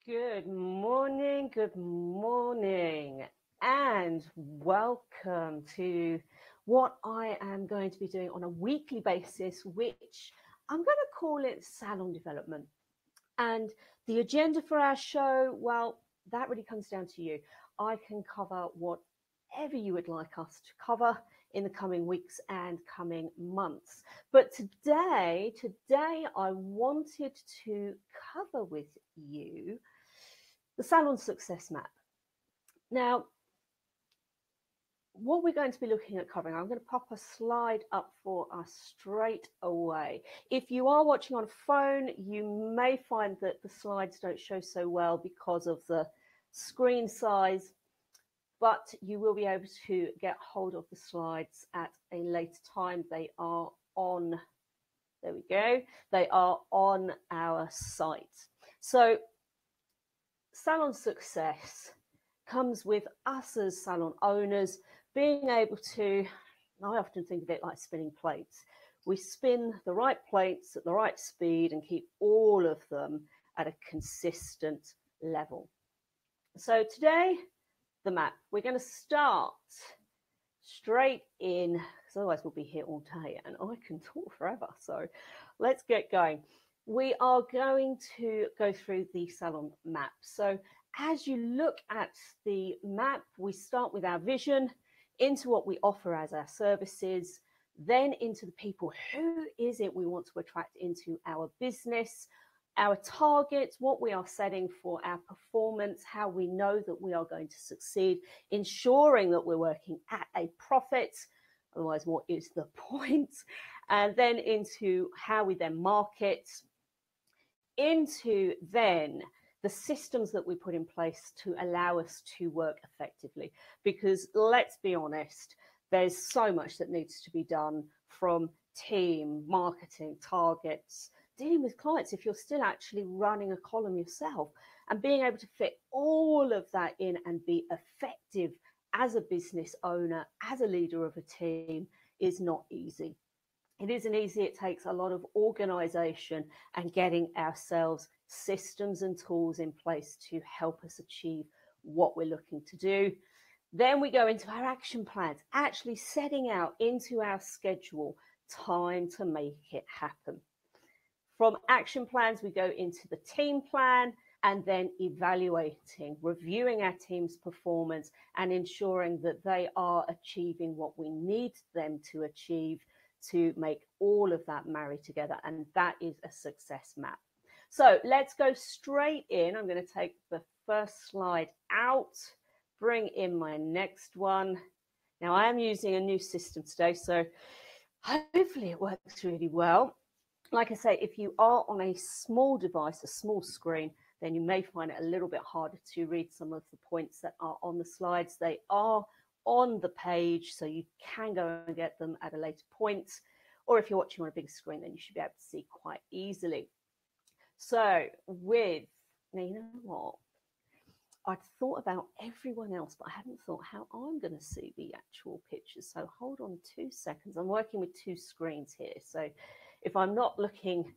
Good morning, and welcome to what I am going to be doing on a weekly basis, which I'm going to call it Salon Development. And the agenda for our show, well, that really comes down to you. I can cover whatever you would like us to cover in the coming weeks and coming months. But today I wanted to cover with you the Salon Success Map. Now, what we're going to be looking at covering, I'm going to pop a slide up for us straight away. If you are watching on a phone, you may find that the slides don't show so well because of the screen size, but you will be able to get hold of the slides at a later time. They are on, there we go, they are on our site. So Salon Success comes with us as salon owners being able to, I often think of it like spinning plates. We spin the right plates at the right speed and keep all of them at a consistent level. So today, the map. We're going to start straight in, because otherwise we'll be here all day and I can talk forever. So let's get going. We are going to go through the salon map. So as you look at the map, we start with our vision, into what we offer as our services, then into the people. Who is it we want to attract into our business, our targets, what we are setting for our performance, how we know that we are going to succeed, ensuring that we're working at a profit. Otherwise, what is the point? And then into how we then market, into then the systems that we put in place to allow us to work effectively. Because let's be honest, there's so much that needs to be done, from team, marketing, targets, dealing with clients if you're still actually running a column yourself, and being able to fit all of that in and be effective as a business owner, as a leader of a team, is not easy. It isn't easy. It takes a lot of organization and getting ourselves systems and tools in place to help us achieve what we're looking to do. Then we go into our action plans, actually setting out into our schedule time to make it happen. From action plans, we go into the team plan, and then evaluating, reviewing our team's performance and ensuring that they are achieving what we need them to achieve to make all of that marry together. And that is a success map. So let's go straight in. I'm going to take the first slide out, bring in my next one. Now I am using a new system today, so hopefully it works really well. Like I say, if you are on a small device, a small screen, then you may find it a little bit harder to read some of the points that are on the slides. They are on the page, so you can go and get them at a later point. Or if you're watching on a big screen, then you should be able to see quite easily. So now you know what? I'd thought about everyone else, but I hadn't thought how I'm going to see the actual pictures. So hold on 2 seconds. I'm working with 2 screens here. So if I'm not looking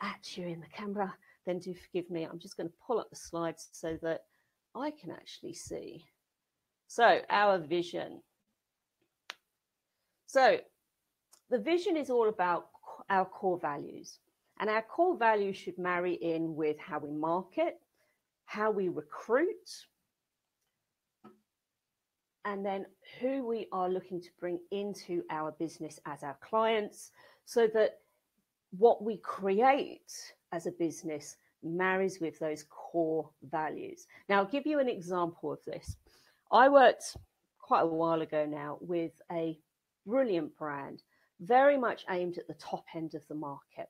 at you in the camera, then do forgive me. I'm just going to pull up the slides so that I can actually see. So our vision. So the vision is all about our core values. And our core values should marry in with how we market, how we recruit, and then who we are looking to bring into our business as our clients, so that what we create as a business marries with those core values. Now, I'll give you an example of this. I worked quite a while ago now with a brilliant brand, very much aimed at the top end of the market.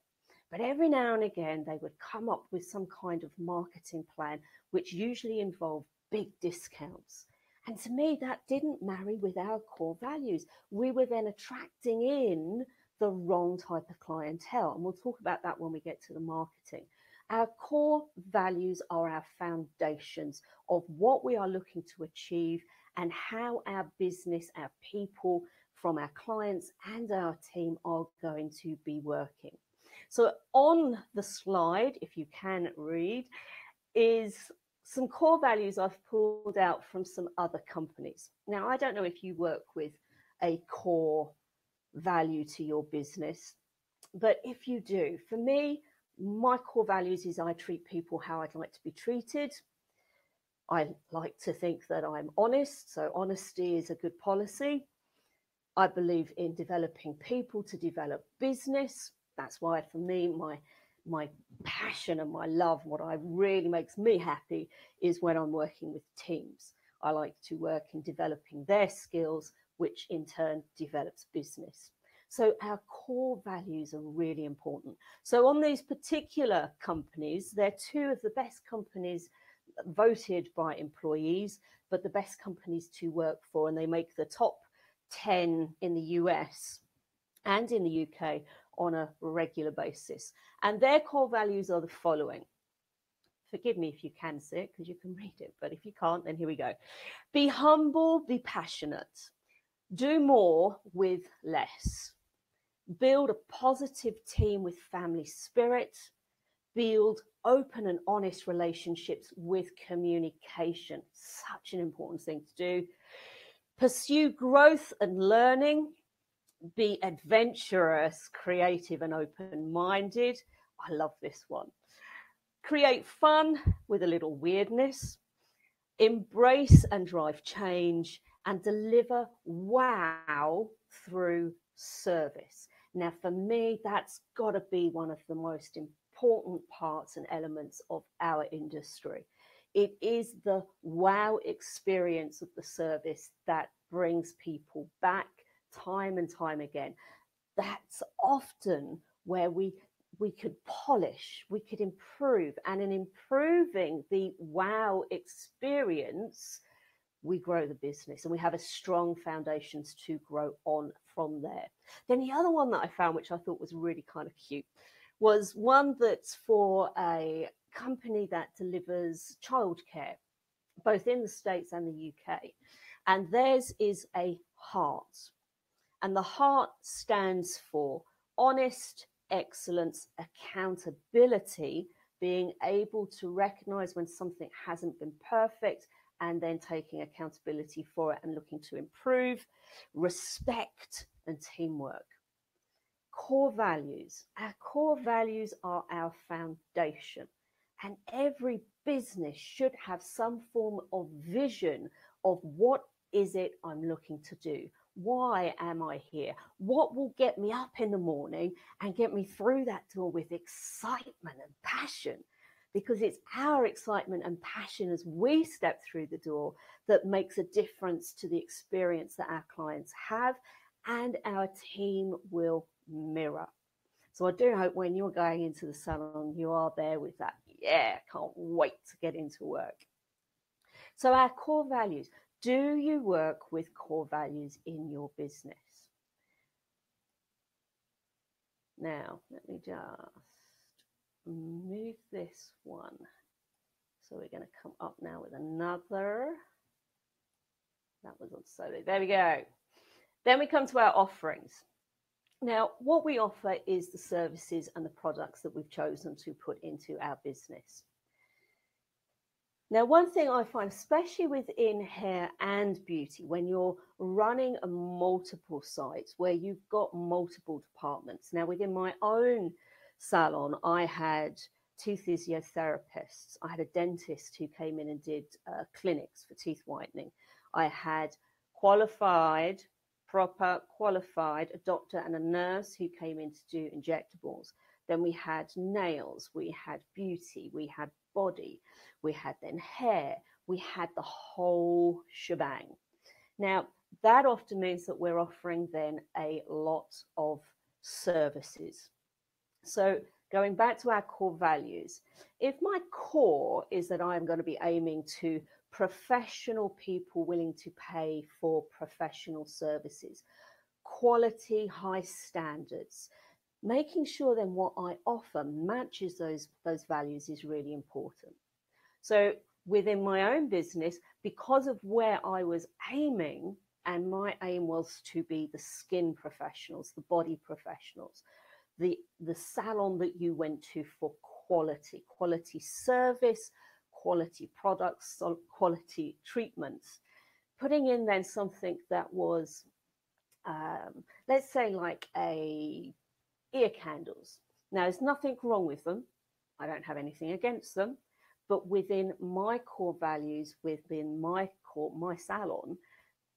But every now and again, they would come up with some kind of marketing plan, which usually involved big discounts. And to me, that didn't marry with our core values. We were then attracting in the wrong type of clientele. And we'll talk about that when we get to the marketing. Our core values are our foundations of what we are looking to achieve and how our business, our people, from our clients and our team are going to be working. So on the slide, if you can read, is some core values I've pulled out from some other companies. Now, I don't know if you work with a core value to your business, but if you do, for me, my core values is I treat people how I'd like to be treated. I like to think that I'm honest, so honesty is a good policy. I believe in developing people to develop business. That's why, for me, my passion and my love, what I really makes me happy is when I'm working with teams. I like to work in developing their skills, which in turn develops business. So our core values are really important. So on these particular companies, they're two of the best companies voted by employees, but the best companies to work for, and they make the top 10 in the US and in the UK on a regular basis. And their core values are the following. Forgive me if you can see it, because you can read it, but if you can't, then here we go. Be humble, be passionate. Do more with less. Build a positive team with family spirit. Build open and honest relationships with communication. Such an important thing to do. Pursue growth and learning. Be adventurous, creative, and open-minded. I love this one. Create fun with a little weirdness. Embrace and drive change, and deliver wow through service. Now, for me, that's got to be one of the most important parts and elements of our industry. It is the wow experience of the service that brings people back time and time again. That's often where we could polish, we could improve, and in improving the wow experience, we grow the business and we have a strong foundations to grow on from there. Then the other one that I found, which I thought was really kind of cute, was one that's for a company that delivers childcare, both in the States and the UK. And theirs is a heart. And the heart stands for honest, excellence, accountability, being able to recognize when something hasn't been perfect and then taking accountability for it and looking to improve, respect, and teamwork. Core values. Our core values are our foundation, and every business should have some form of vision of what is it I'm looking to do. Why am I here? What will get me up in the morning and get me through that door with excitement and passion? Because it's our excitement and passion as we step through the door that makes a difference to the experience that our clients have and our team will mirror. So I do hope when you're going into the salon, you are there with that, yeah, can't wait to get into work. So our core values. Do you work with core values in your business? Now, let me just move this one. So we're going to come up now with another. That was on solo. There we go. Then we come to our offerings. Now, what we offer is the services and the products that we've chosen to put into our business. Now, one thing I find, especially within hair and beauty, when you're running a multiple sites where you've got multiple departments. Now, within my own salon, I had 2 physiotherapists. I had a dentist who came in and did clinics for teeth whitening. I had proper qualified, a doctor and a nurse who came in to do injectables. Then we had nails, we had beauty, we had body, we had then hair, we had the whole shebang. Now, that often means that we're offering then a lot of services. So going back to our core values, if my core is that I'm going to be aiming to professional people willing to pay for professional services, quality, high standards, making sure then what I offer matches those values is really important. So within my own business, because of where I was aiming, and my aim was to be the skin professionals, the body professionals, the salon that you went to for quality service, quality products, quality treatments. Putting in then something that was, let's say like ear candles. Now, there's nothing wrong with them. I don't have anything against them. But within my core values, within my salon,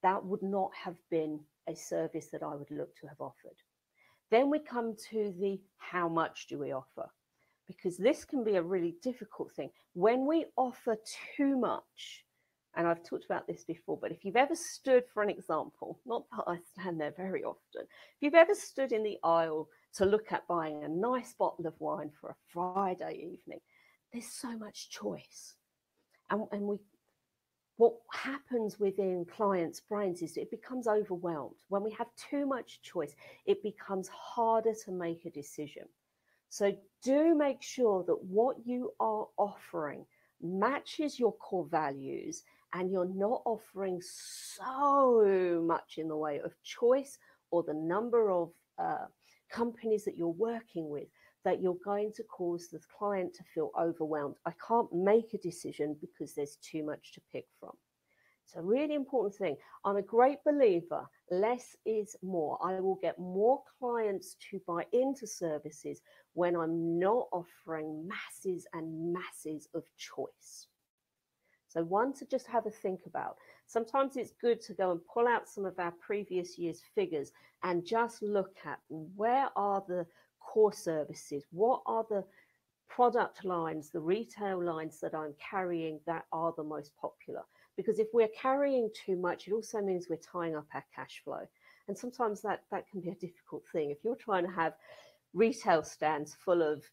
that would not have been a service that I would look to have offered. Then we come to the how much do we offer? Because this can be a really difficult thing. When we offer too much, and I've talked about this before, but if you've ever stood, for an example, not that I stand there very often, if you've ever stood in the aisle to look at buying a nice bottle of wine for a Friday evening, there's so much choice. And what happens within clients' brains is it becomes overwhelmed. When we have too much choice, it becomes harder to make a decision. So do make sure that what you are offering matches your core values and you're not offering so much in the way of choice or the number of companies that you're working with that you're going to cause the client to feel overwhelmed. I can't make a decision because there's too much to pick from. It's a really important thing. I'm a great believer, less is more. I will get more clients to buy into services when I'm not offering masses and masses of choice. So one to just have a think about. Sometimes it's good to go and pull out some of our previous year's figures and just look at where are the core services, what are the product lines, the retail lines that I'm carrying that are the most popular. Because if we're carrying too much, it also means we're tying up our cash flow. And sometimes that can be a difficult thing. If you're trying to have retail stands full of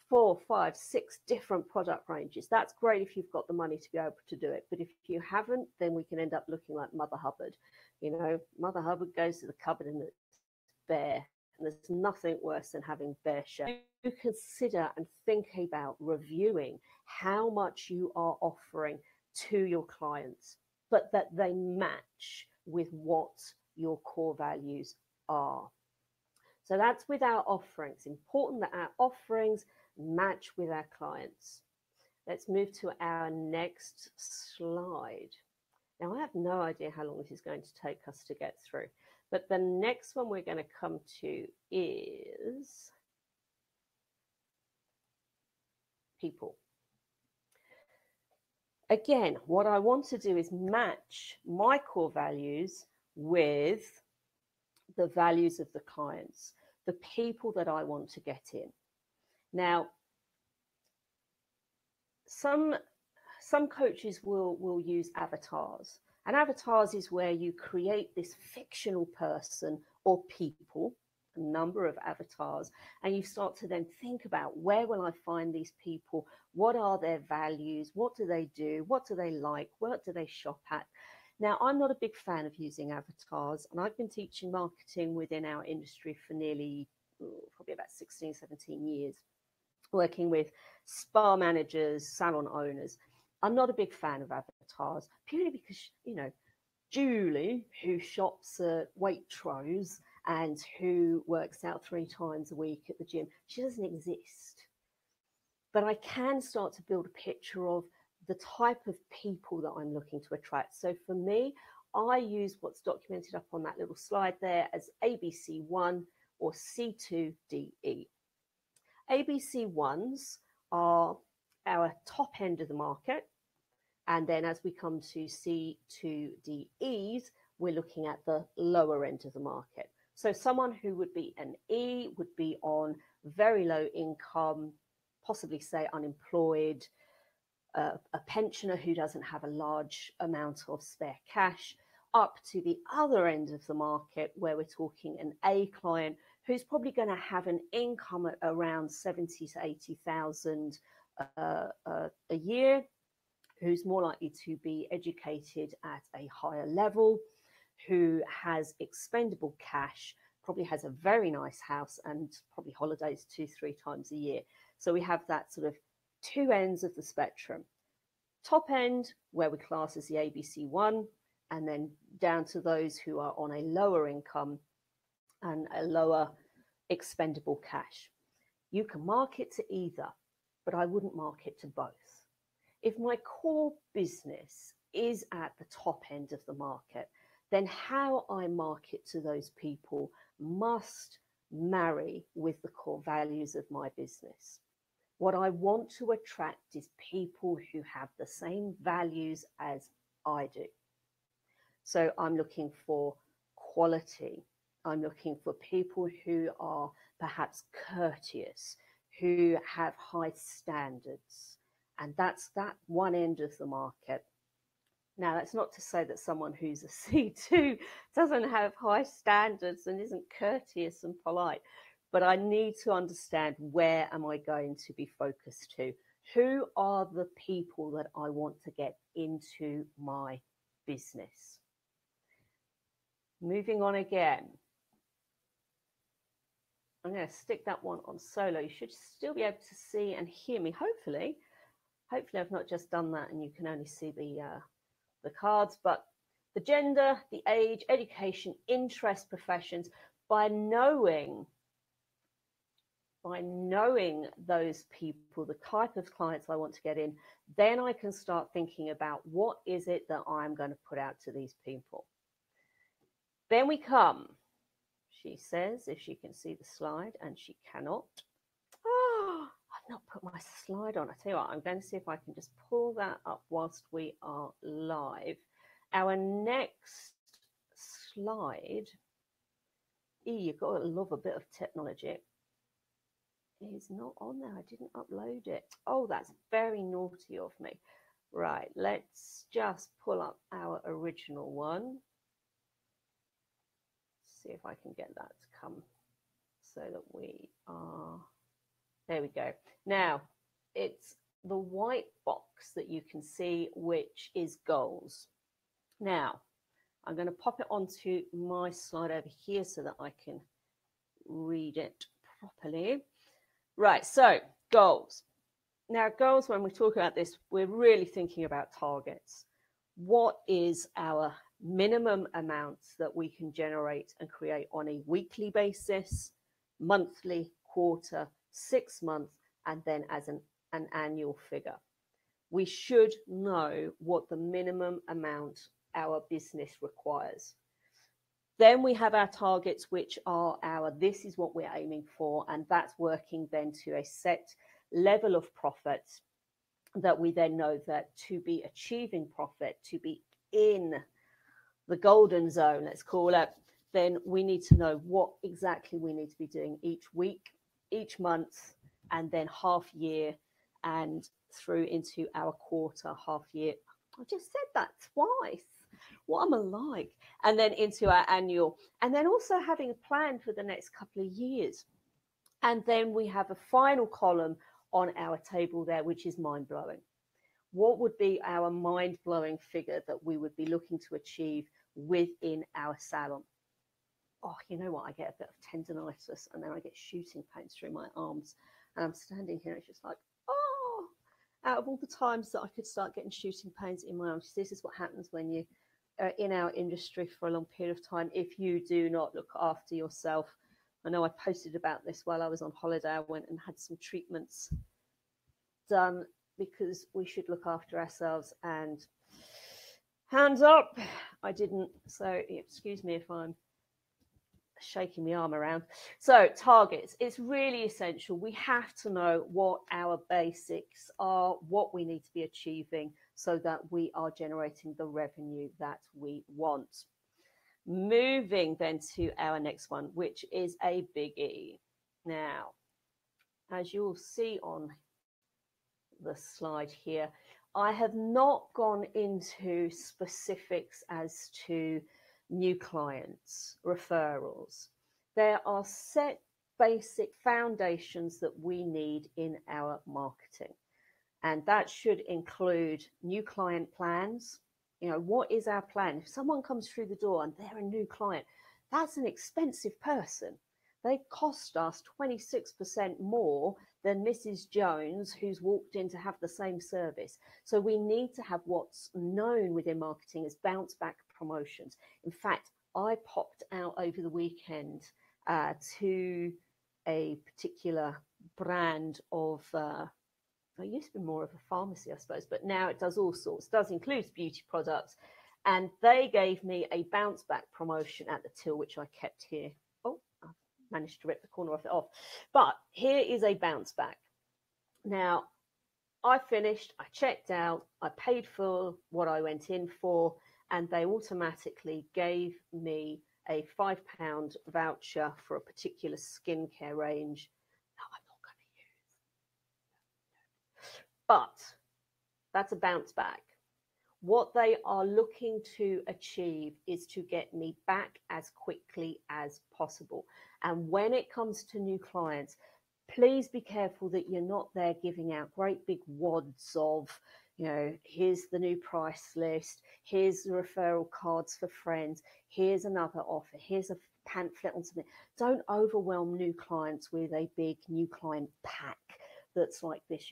4, 5, 6 different product ranges, that's great if you've got the money to be able to do it. But if you haven't, then we can end up looking like Mother Hubbard. You know, Mother Hubbard goes to the cupboard and it's bare. And there's nothing worse than having bare shelves. You consider and think about reviewing how much you are offering to your clients, but that they match with what your core values are. So that's with our offerings. Important that our offerings match with our clients. Let's move to our next slide. Now, I have no idea how long this is going to take us to get through, but the next one we're going to come to is people. Again, what I want to do is match my core values with the values of the clients, the people that I want to get in. Now, some coaches will use avatars. And avatars is where you create this fictional person or people, a number of avatars, and you start to then think about where will I find these people? What are their values? What do they do? What do they like? What do they shop at? Now, I'm not a big fan of using avatars, and I've been teaching marketing within our industry for nearly, probably about 16, 17 years, working with spa managers, salon owners. I'm not a big fan of avatars, purely because, you know, Julie, who shops at Waitrose and who works out 3 times a week at the gym, she doesn't exist. But I can start to build a picture of the type of people that I'm looking to attract. So for me, I use what's documented up on that little slide there as ABC1 or C2DE. ABC1s are our top end of the market. And then as we come to C2DEs, we're looking at the lower end of the market. So someone who would be an E would be on very low income, possibly say unemployed, a pensioner who doesn't have a large amount of spare cash, up to the other end of the market where we're talking an A client who's probably going to have an income at around 70 to 80,000 a year, who's more likely to be educated at a higher level, who has expendable cash, probably has a very nice house and probably holidays 2-3 times a year. So we have that sort of 2 ends of the spectrum. Top end, where we class as the ABC1, and then down to those who are on a lower income and a lower expendable cash. You can market to either, but I wouldn't market to both. If my core business is at the top end of the market, then how I market to those people must marry with the core values of my business. What I want to attract is people who have the same values as I do. So I'm looking for quality. I'm looking for people who are perhaps courteous, who have high standards. And that's that one end of the market. Now, that's not to say that someone who's a C2 doesn't have high standards and isn't courteous and polite, but I need to understand, where am I going to be focused to? Who are the people that I want to get into my business? Moving on again. I'm going to stick that one on solo. You should still be able to see and hear me, hopefully. Hopefully I've not just done that and you can only see the cards, but the gender, the age, education, interest, professions. By knowing those people, the type of clients I want to get in, then I can start thinking about what is it that I'm going to put out to these people. Then we come, she says, if she can see the slide, and she cannot. Oh, I've not put my slide on. I tell you what, I'm going to see if I can just pull that up whilst we are live. Our next slide, you've got to love a bit of technology. It's not on there. I didn't upload it. Oh, that's very naughty of me. Right, let's just pull up our original one. See if I can get that to come so that we are, there we go. Now, it's the white box that you can see, which is goals. Now, I'm going to pop it onto my slide over here so that I can read it properly. Right, so goals. Now, goals, when we talk about this, we're really thinking about targets. What is our minimum amounts that we can generate and create on a weekly basis, monthly, quarter, 6 months, and then as an annual figure? We should know what the minimum amount our business requires. Then we have our targets, which are this is what we're aiming for, and that's working then to a set level of profit that we then know that to be achieving profit, to be in the golden zone, let's call it, then we need to know what exactly we need to be doing each week, each month, and then half year and through into our quarter, half year. I just said that twice. What am I like? And then into our annual, and then also having a plan for the next couple of years. And then we have a final column on our table there, which is mind-blowing. What would be our mind-blowing figure that we would be looking to achieve within our salon? Oh, you know what? I get a bit of tendinitis and then I get shooting pains through my arms. And I'm standing here, it's just like, oh, out of all the times that I could start getting shooting pains in my arms, this is what happens when you are in our industry for a long period of time. If you do not look after yourself, I know I posted about this while I was on holiday. I went and had some treatments done because we should look after ourselves, and hands up, I didn't. So excuse me if I'm shaking my arm around. So targets, it's really essential. We have to know what our basics are, what we need to be achieving so that we are generating the revenue that we want. Moving then to our next one, which is a biggie. Now, as you'll see on the slide here, I have not gone into specifics as to new clients, referrals. There are set basic foundations that we need in our marketing, and that should include new client plans. You know, what is our plan? If someone comes through the door and they're a new client, that's an expensive person. They cost us 26% more than Mrs. Jones, who's walked in to have the same service. So we need to have what's known within marketing as bounce back promotions. In fact, I popped out over the weekend to a particular brand of it used to be more of a pharmacy, I suppose, but now it does all sorts, does include beauty products. And they gave me a bounce back promotion at the till, which I kept here. Oh, I managed to rip the corner of it off. But here is a bounce back. Now, I finished, I checked out, I paid for what I went in for, and they automatically gave me a £5 voucher for a particular skincare range. No, I'm not going to use. But that's a bounce back. What they are looking to achieve is to get me back as quickly as possible. And when it comes to new clients, please be careful that you're not there giving out great big wads of, here's the new price list, here's the referral cards for friends, here's another offer, here's a pamphlet on something. Don't overwhelm new clients with a big new client pack that's like this,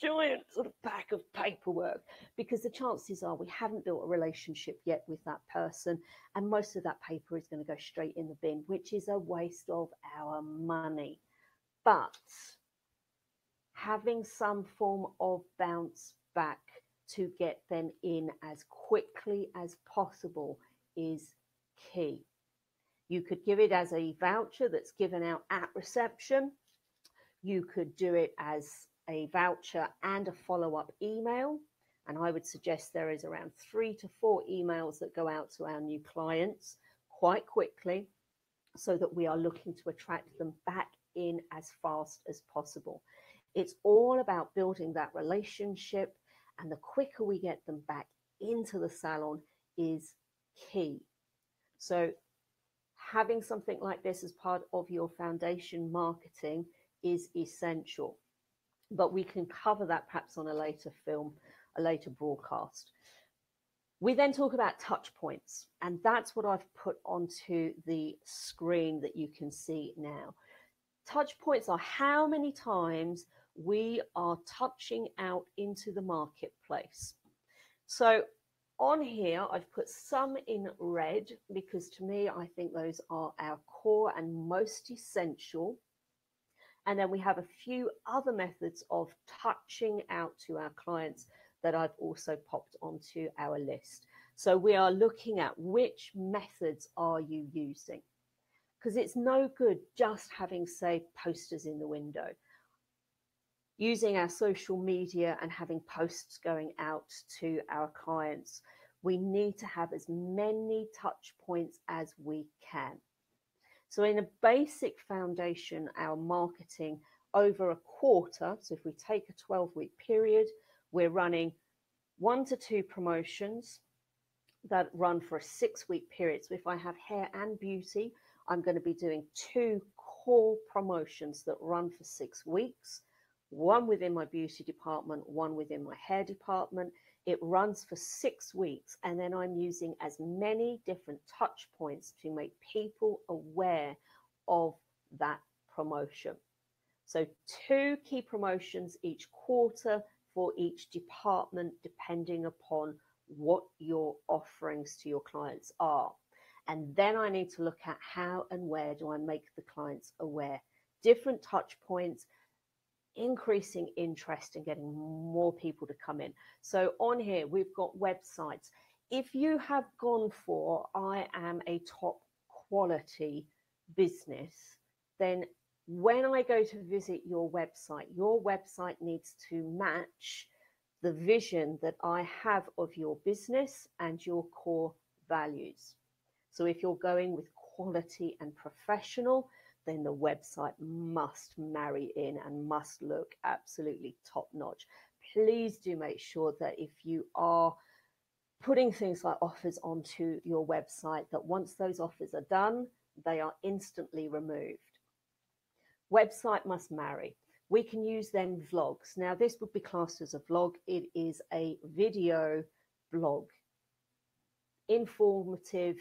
giant sort of pack of paperwork, because the chances are we haven't built a relationship yet with that person, and most of that paper is going to go straight in the bin, which is a waste of our money. But having some form of bounce back to get them in as quickly as possible is key. You could give it as a voucher that's given out at reception. You could do it as a voucher and a follow-up email. And I would suggest there is around 3 to 4 emails that go out to our new clients quite quickly, so that we are looking to attract them back in as fast as possible. It's all about building that relationship, and the quicker we get them back into the salon is key. So having something like this as part of your foundation marketing is essential. But we can cover that perhaps on a later film, a later broadcast. We then talk about touch points, and that's what I've put onto the screen that you can see now. Touch points are how many times we are touching out into the marketplace. So on here, I've put some in red because to me, I think those are our core and most essential. And then we have a few other methods of touching out to our clients that I've also popped onto our list. So we are looking at which methods are you using, because it's no good just having, say, posters in the window. Using our social media and having posts going out to our clients, we need to have as many touch points as we can. So in a basic foundation, our marketing over a quarter, so if we take a 12-week period, we're running 1 to 2 promotions that run for a 6-week period. So if I have hair and beauty, I'm going to be doing 2 core promotions that run for 6 weeks, one within my beauty department, one within my hair department. It runs for 6 weeks, and then I'm using as many different touch points to make people aware of that promotion. So 2 key promotions each quarter for each department, depending upon what your offerings to your clients are. And then I need to look at how and where do I make the clients aware. Different touch points, increasing interest and getting more people to come in. So on here, we've got websites. If you have gone for, I am a top quality business, then when I go to visit your website needs to match the vision that I have of your business and your core values. So if you're going with quality and professional, then the website must marry in and must look absolutely top notch. Please do make sure that if you are putting things like offers onto your website, that once those offers are done, they are instantly removed. Website must marry. We can use then vlogs. Now this would be classed as a vlog. It is a video blog, informative,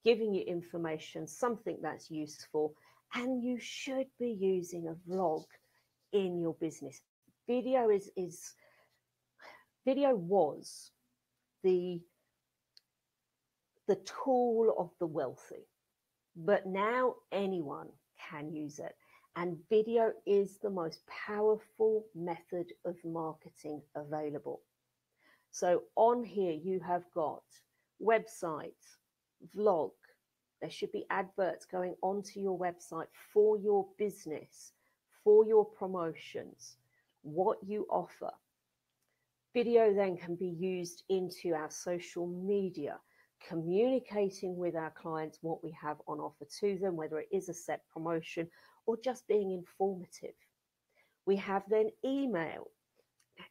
giving you information, something that's useful. And you should be using a vlog in your business. Video was the tool of the wealthy, but now anyone can use it. And video is the most powerful method of marketing available. So on here, you have got website, vlog. There should be adverts going onto your website for your business, for your promotions, what you offer. Video then can be used into our social media, communicating with our clients what we have on offer to them, whether it is a set promotion or just being informative. We have then email.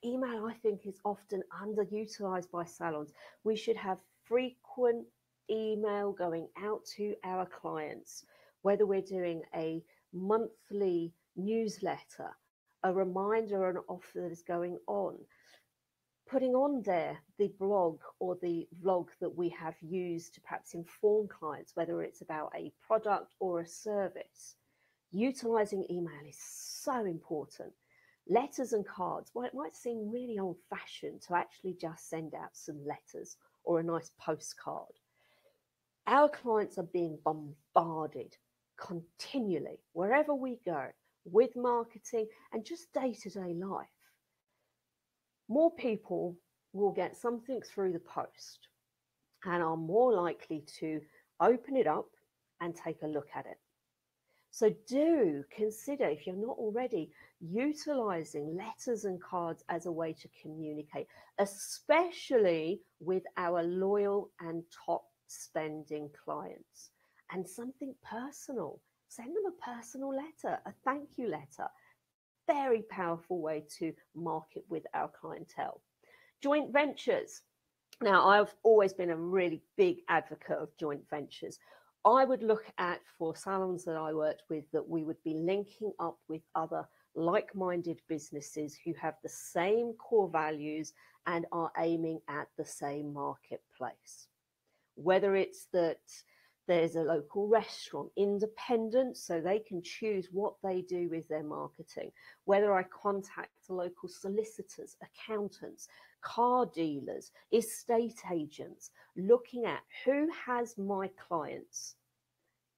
Email, I think, is often underutilized by salons. We should have frequent email going out to our clients, whether we're doing a monthly newsletter, a reminder, an offer that is going on, putting on there the blog or the vlog that we have used to perhaps inform clients, whether it's about a product or a service. Utilizing email is so important. Letters and cards, well, it might seem really old-fashioned to actually just send out some letters or a nice postcard. Our clients are being bombarded continually, wherever we go, with marketing and just day-to-day life. More people will get something through the post and are more likely to open it up and take a look at it. So do consider, if you're not already, utilizing letters and cards as a way to communicate, especially with our loyal and top spending clients. And something personal. Send them a personal letter, a thank you letter. Very powerful way to market with our clientele. Joint ventures. Now, I've always been a really big advocate of joint ventures. I would look at, for salons that I worked with, that we would be linking up with other like-minded businesses who have the same core values and are aiming at the same marketplace. Whether it's that there's a local restaurant, independent, so they can choose what they do with their marketing. Whether I contact the local solicitors, accountants, car dealers, estate agents, looking at who has my clients.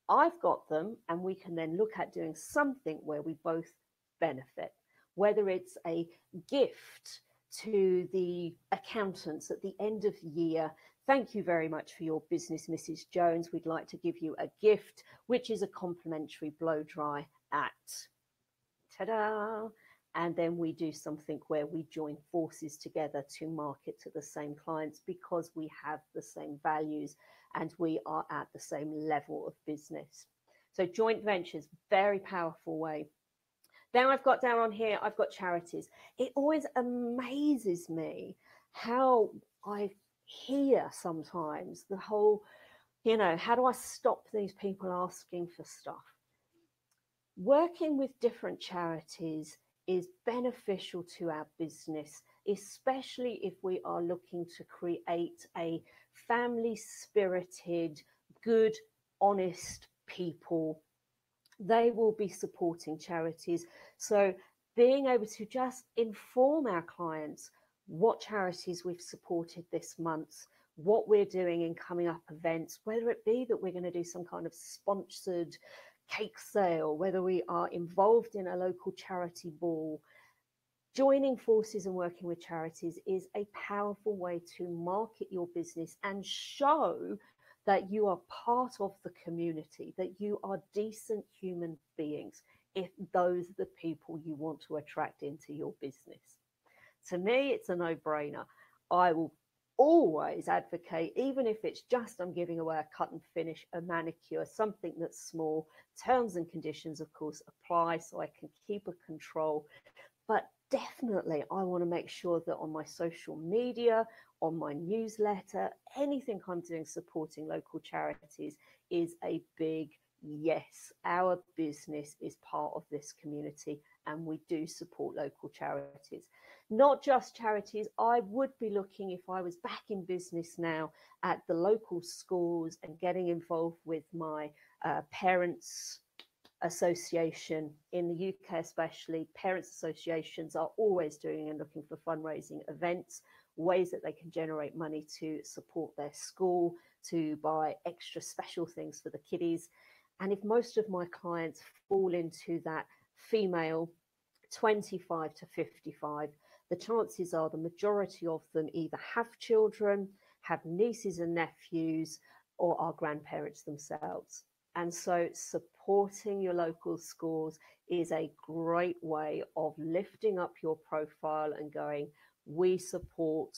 I've got them, and we can then look at doing something where we both benefit. Whether it's a gift to the accountants at the end of the year. Thank you very much for your business, Mrs. Jones. We'd like to give you a gift, which is a complimentary blow dry at ta-da. And then we do something where we join forces together to market to the same clients because we have the same values and we are at the same level of business. So joint ventures, very powerful way. Then I've got down on here, I've got charities. It always amazes me how I hear sometimes the whole, how do I stop these people asking for stuff? Working with different charities is beneficial to our business, especially if we are looking to create a family-spirited, good, honest people. They will be supporting charities. So being able to just inform our clients what charities we've supported this month, what we're doing in coming up events, whether it be that we're going to do some kind of sponsored cake sale, whether we are involved in a local charity ball. Joining forces and working with charities is a powerful way to market your business and show that you are part of the community, that you are decent human beings, if those are the people you want to attract into your business. To me, it's a no-brainer. I will always advocate, even if it's just I'm giving away a cut and finish, a manicure, something that's small. Terms and conditions, of course, apply so I can keep a control. But definitely, I want to make sure that on my social media, on my newsletter, anything I'm doing supporting local charities is a big yes. Our business is part of this community and we do support local charities. Not just charities, I would be looking, if I was back in business now, at the local schools and getting involved with my parents' association. In the UK especially, parents associations are always doing and looking for fundraising events, ways that they can generate money to support their school, to buy extra special things for the kiddies. And if most of my clients fall into that female 25 to 55, the chances are the majority of them either have children, have nieces and nephews, or are grandparents themselves. And so supporting your local schools is a great way of lifting up your profile and going, we support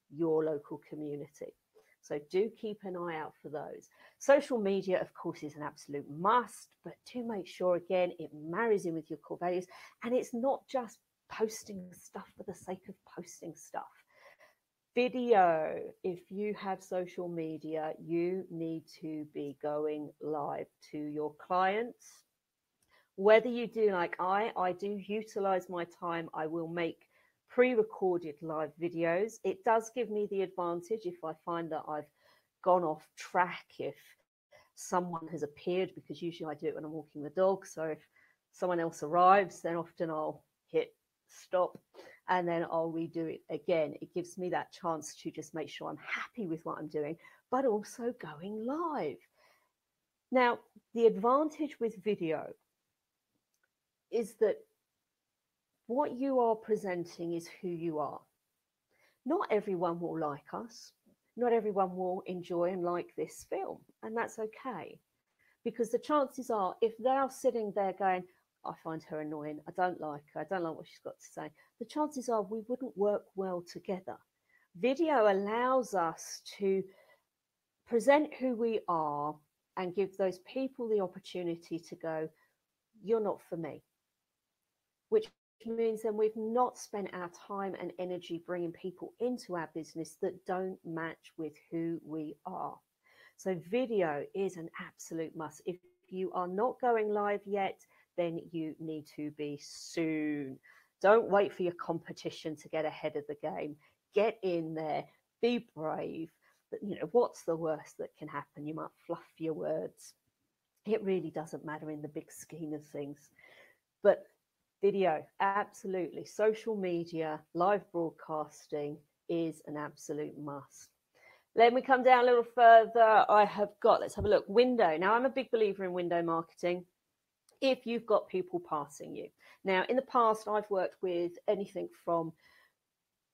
your local community. So do keep an eye out for those. Social media, of course, is an absolute must, but do make sure, again, it marries in with your core values. And it's not just posting stuff for the sake of posting stuff. Video, if you have social media, you need to be going live to your clients. Whether you do like I do utilize my time. I will make pre-recorded live videos. It does give me the advantage if I find that I've gone off track, if someone has appeared, because usually I do it when I'm walking the dog. So if someone else arrives, then often I'll hit stop and then I'll redo it again. It gives me that chance to just make sure I'm happy with what I'm doing, but also going live. Now, the advantage with video is that what you are presenting is who you are. Not everyone will like us. Not everyone will enjoy and like this film, and that's okay. Because the chances are, if they're sitting there going, I find her annoying, I don't like her, I don't like what she's got to say, the chances are we wouldn't work well together. Video allows us to present who we are and give those people the opportunity to go, you're not for me. Which means then we've not spent our time and energy bringing people into our business that don't match with who we are. So video is an absolute must. If you are not going live yet, then you need to be soon. Don't wait for your competition to get ahead of the game. Get in there, be brave. But you know, what's the worst that can happen? You might fluff your words. It really doesn't matter in the big scheme of things. But video, absolutely. Social media, live broadcasting is an absolute must. Then we come down a little further. I have got, let's have a look, window. Now, I'm a big believer in window marketing if you've got people passing you. Now, in the past, I've worked with anything from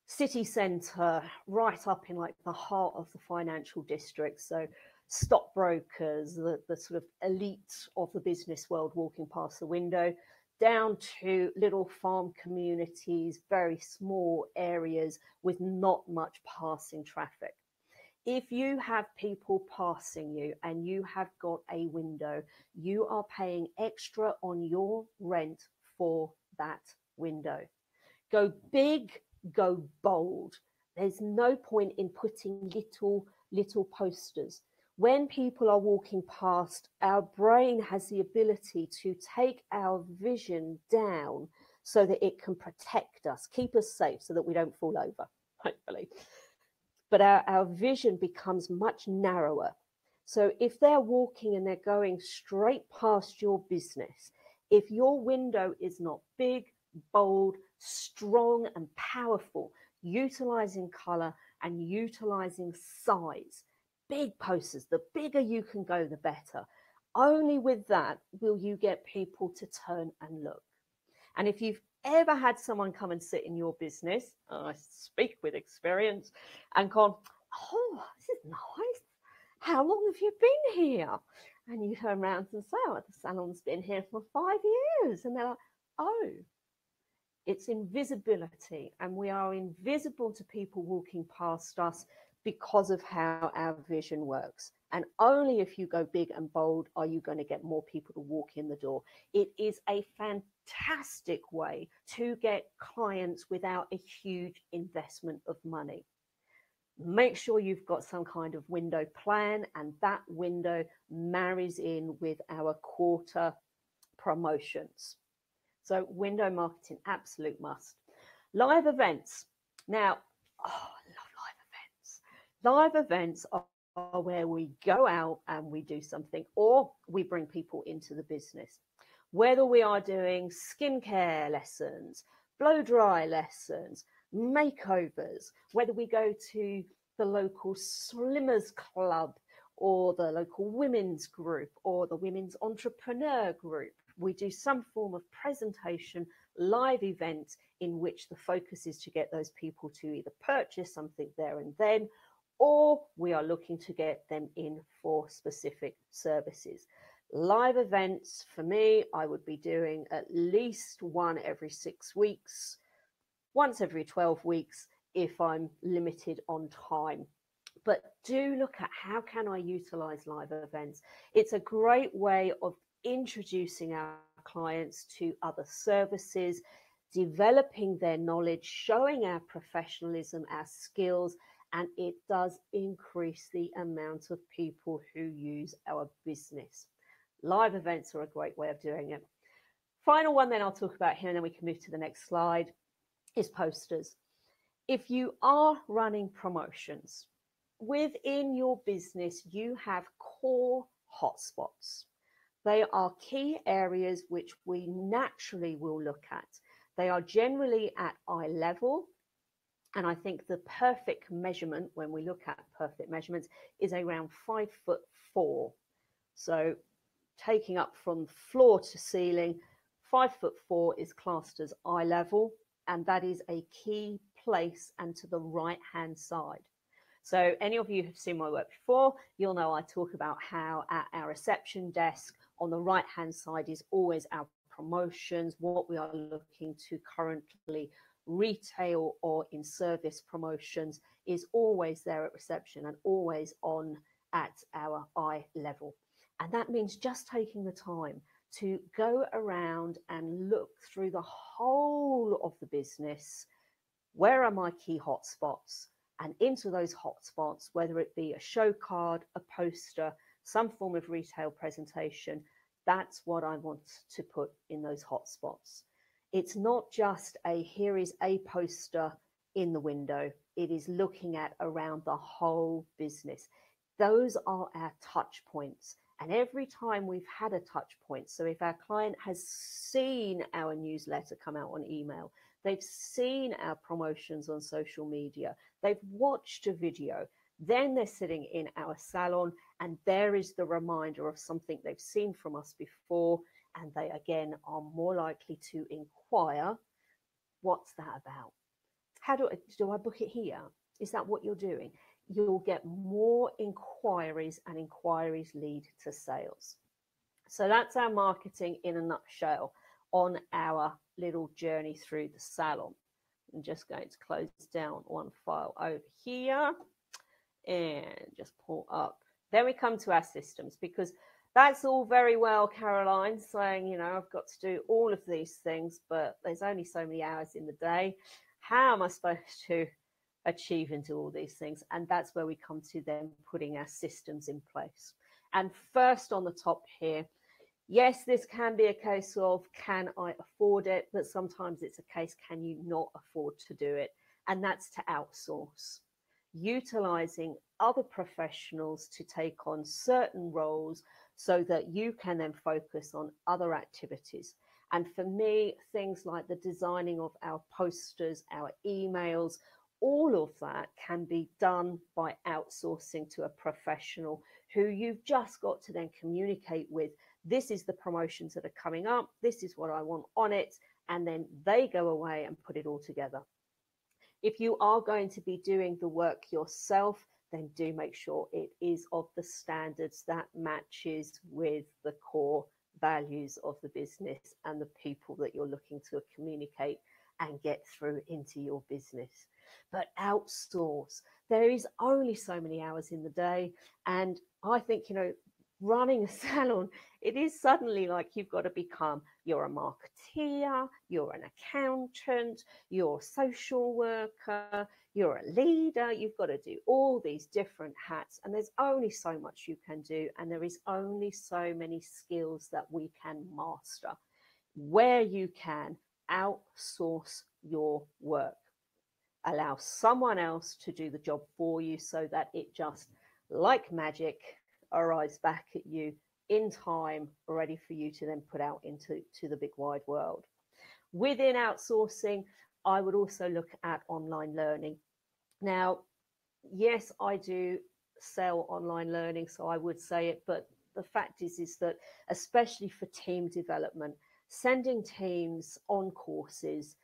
city centre right up in like the heart of the financial district. So stockbrokers, the sort of elite of the business world walking past the window, down to little farm communities, very small areas with not much passing traffic. If you have people passing you and you have got a window, you are paying extra on your rent for that window. Go big, go bold. There's no point in putting little posters. When people are walking past, our brain has the ability to take our vision down so that it can protect us, keep us safe so that we don't fall over, hopefully. But our vision becomes much narrower. So if they're walking and they're going straight past your business, if your window is not big, bold, strong and powerful, utilizing color and utilizing size, big posters, the bigger you can go, the better. Only with that will you get people to turn and look. And if you've ever had someone come and sit in your business, I speak with experience, and gone, oh, this is nice. How long have you been here? And you turn around and say, oh, the salon's been here for 5 years. And they're like, oh, it's invisibility. And we are invisible to people walking past us because of how our vision works. And only if you go big and bold are you going to get more people to walk in the door. It is a fantastic way to get clients without a huge investment of money. Make sure you've got some kind of window plan, and that window marries in with our quarter promotions. So window marketing, absolute must. Live events. Now, oh, I love live events. Live events are where we go out and we do something, or we bring people into the business. Whether we are doing skincare lessons, blow dry lessons, makeovers, whether we go to the local slimmers club or the local women's group or the women's entrepreneur group. We do some form of presentation, live event in which the focus is to get those people to either purchase something there and then, or we are looking to get them in for specific services. Live events, for me, I would be doing at least one every 6 weeks, once every 12 weeks if I'm limited on time. But do look at how can I utilize live events. It's a great way of introducing our clients to other services, developing their knowledge, showing our professionalism, our skills, and it does increase the amount of people who use our business. Live events are a great way of doing it. Final one then I'll talk about here, and then we can move to the next slide, is posters. If you are running promotions, within your business, you have core hotspots. They are key areas which we naturally will look at. They are generally at eye level. And I think the perfect measurement, when we look at perfect measurements, is around 5'4". So taking up from floor to ceiling, 5'4" is classed as eye level. And that is a key place and to the right-hand side. So any of you who've seen my work before, you'll know I talk about how at our reception desk on the right-hand side is always our promotions, what we are looking to currently retail or in service promotions is always there at reception and always on at our eye level. And that means just taking the time to go around and look through the whole of the business. Where are my key hotspots? And into those hotspots, whether it be a show card, a poster, some form of retail presentation, that's what I want to put in those hotspots. It's not just a, here is a poster in the window. It is looking at around the whole business. Those are our touch points. And every time we've had a touch point, so if our client has seen our newsletter come out on email, they've seen our promotions on social media, they've watched a video, then they're sitting in our salon and there is the reminder of something they've seen from us before, and they again are more likely to inquire, what's that about? How do I book it here? Is that what you're doing? You'll get more inquiries, and inquiries lead to sales. So that's our marketing in a nutshell on our little journey through the salon. I'm just going to close down one file over here and just pull up. Then we come to our systems, because that's all very well, Caroline, saying, you know, I've got to do all of these things, but there's only so many hours in the day. How am I supposed to achieve into all these things? And that's where we come to then putting our systems in place. And first on the top here, yes, this can be a case of, can I afford it? But sometimes it's a case, can you not afford to do it? And that's to outsource, utilizing other professionals to take on certain roles so that you can then focus on other activities. And for me, things like the designing of our posters, our emails, all of that can be done by outsourcing to a professional who you've just got to then communicate with. This is the promotions that are coming up. This is what I want on it. And then they go away and put it all together. If you are going to be doing the work yourself, then do make sure it is of the standards that matches with the core values of the business and the people that you're looking to communicate and get through into your business. But outsource. There is only so many hours in the day. And I think, you know, running a salon, it is suddenly like you've got to become, you're a marketeer, you're an accountant, you're a social worker, you're a leader. You've got to do all these different hats, and there's only so much you can do, and there is only so many skills that we can master. Where you can, outsource your work. Allow someone else to do the job for you so that it just, like magic, arrives back at you in time, ready for you to then put out into the big wide world. Within outsourcing, I would also look at online learning. Now, yes, I do sell online learning, so I would say it, but the fact is that especially for team development, sending teams on courses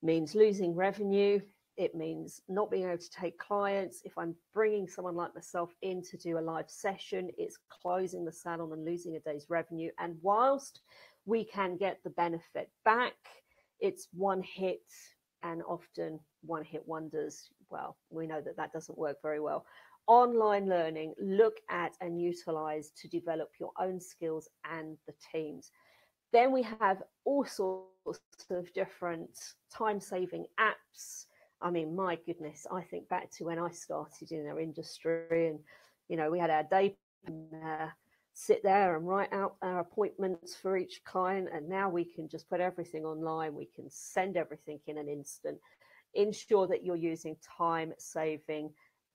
means losing revenue. It means not being able to take clients. If I'm bringing someone like myself in to do a live session, it's closing the salon and losing a day's revenue. And whilst we can get the benefit back, it's one hit, and often one hit wonders. Well, we know that that doesn't work very well. Online learning, look at and utilize to develop your own skills and the teams. Then we have all sorts of different time-saving apps. I mean, my goodness, I think back to when I started in our industry, and, you know, we had our day sit there and write out our appointments for each client. And now we can just put everything online. We can send everything in an instant. Ensure that you're using time-saving